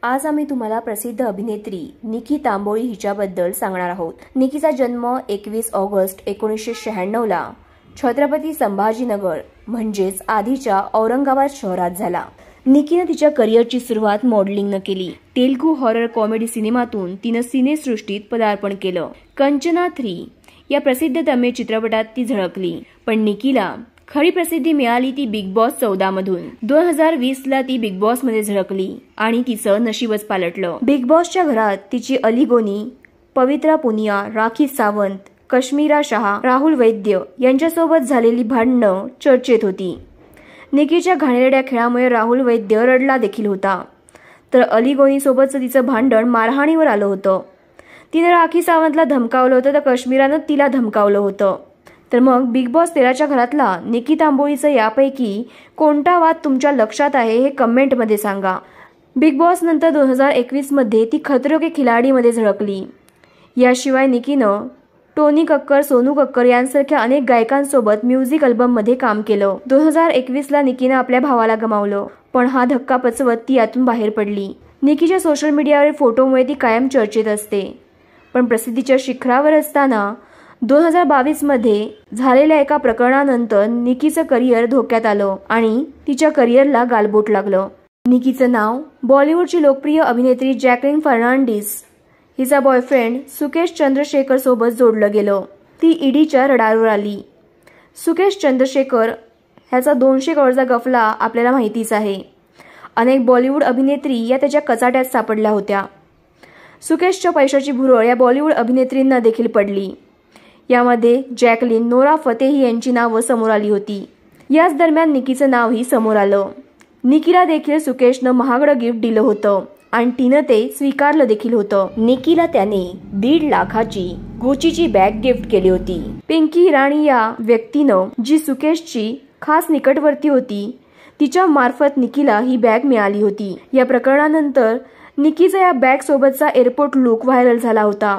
आज आम्ही तुम्हाला प्रसिद्ध अभिनेत्री निकी तांबोळी हिच्याबद्दल सांगणार आहोत। निकीचा जन्म 21 ऑगस्ट 1996 ला छत्रपती संभाजीनगर म्हणजेच आधीच्या औरंगाबाद शहरात झाला। निकीने तिच्या करिअरची सुरुवात मॉडेलिंगने केली। तेलुगू हॉरर कॉमेडी सिनेमातून तिने सिनेसृष्टीत पदार्पण केलं। कंचना 3 या प्रसिद्ध तमिळ चित्रपटात ती झळकली। पण निकीला खरी प्रसिद्धी मिळाली ती बिग बॉस 14 मधून। 2020 ला ती बिग बॉस मध्ये झळकली आणि तिचं नशीबच पालटलं। बिग बॉसच्या घरात तिची अली गोनी, पवित्रा पुनिया, राखी सावंत, कश्मीरा शाह, राहुल वैद्य यांच्यासोबत झालेली भांडणं चर्चेत होती। निकीच्या घाणेरड्या खेळामुळे राहुल वैद्य रडला देखील होता, तर अली गोनी सोबतचं तिचं भांडण मारहाणीवर आलं होतं। तिने राखी सावंतला धमकावलं होतं तर कश्मीरानं तिला धमकावलं होतं। तर मग बिग बॉस 13च्या घरातला निकी तांबोळीचं यापैकी कोणता वाद तुमच्या लक्षात आहे हे कमेंटमध्ये सांगा। बिग बॉस नंतर 2021 मध्ये ती खतरों के खिलाडी मध्ये झळकली। याशिवाय निकीनं टोनी कक्कर, सोनू कक्कर यांसारख्या अनेक गायकांसोबत म्युझिक अल्बम मध्ये काम केलं। 2021 ला निकीनं आपल्या भावाला गमावलं, पण हा धक्का पचवत ती यातून बाहेर पडली। निकीच्या सोशल मीडियावरील फोटोमुळे ती कायम चर्चेत असते, पण प्रसिद्धीच्या शिखरावर असताना 2022 मध्ये झालेल्या एका प्रकरणानंतर निकीचं करिअर धोक्यात आलं आणि तिच्या करिअरला गालबोट लागलं। निकीचं नाव बॉलिवूडची लोकप्रिय अभिनेत्री जॅकलिन फर्नांडिस हिचा बॉयफ्रेंड सुकेश चंद्रशेखर सोबत जोडलं गेलं। ती ईडीच्या रडारवर आली। सुकेश चंद्रशेखर ह्याचा 200 करोडचा गफला आपल्याला माहितीच आहे। अनेक बॉलिवूड अभिनेत्री या त्याच्या कचाट्यात सापडल्या होत्या। सुकेशच्या पैशाची भुरळ या बॉलिवूड अभिनेत्रींना देखील पडली। यामध्ये जॅकलिन, नोरा फतेही यांची नावं समोर आली होती। याच दरम्यान निकीचं नावही समोर आलं। निकीला देखील सुकेशनं महागडं गिफ्ट दिलं होतं आणि तिनं ते स्वीकारलं देखील होतं। निकीला त्याने 1.5 लाखाची गुचीची बॅग गिफ्ट केली होती। पिंकी इराणी या व्यक्तीनं जी सुकेशची खास निकटवर्ती होती, तिच्या मार्फत निकीला ही बॅग मिळाली होती। या प्रकरणानंतर निकीचा या बॅग सोबतचा एअरपोर्ट लुक व्हायरल झाला होता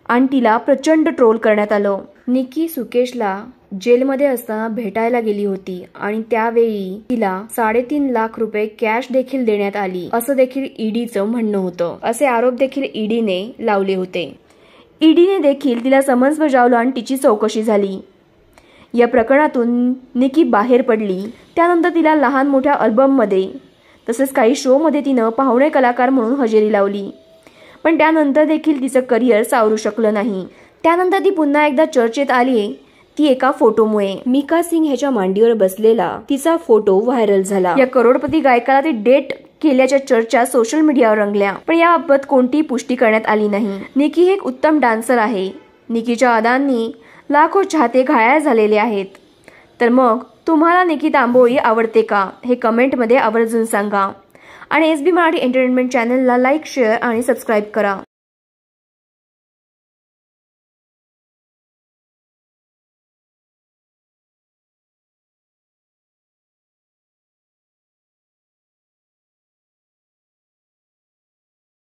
आणि तिला प्रचंड ट्रोल करण्यात आलं। निकी सुकेशला जेलमध्ये असताना भेटायला गेली होती आणि त्यावेळी तिला 3.5 लाख रुपये कॅश देखील देण्यात आली, असं देखील ईडीचं म्हणणं होतं। असे आरोप देखील ईडीने लावले होते। ईडीने देखील तिला समन्स बजावलं आणि तिची चौकशी झाली। या प्रकरणातून निकी बाहेर पडली। त्यानंतर तिला लहान मोठ्या अल्बममध्ये तसेच काही शो मध्ये तिनं पाहुणे कलाकार म्हणून हजेरी लावली, पण त्यानंतर देखील तिचं करिअर सावरू शकलं नाही। त्यानंतर ती पुन्हा एकदा चर्चेत आली, ती एका फोटोमुळे। मिका सिंग ह्याच्या मांडीवर बसलेला तिचा फोटो व्हायरल झाला। या करोडपती गायकाला ती डेट केल्याच्या चर्चा सोशल मीडियावर रंगल्या, पण याबाबत कोणतीही पुष्टी करण्यात आली नाही। निकी हे एक उत्तम डान्सर आहे। निकीच्या अदांनी लाखो चाहते घायल झालेले आहेत। तर मग तुम्हाला निकी तांबोळी आवडते का हे कमेंटमध्ये आवर्जून सांगा आणि एसबी मराठी एंटरटेनमेंट चॅनलला लाईक, शेअर आणि सबस्क्राईब करा।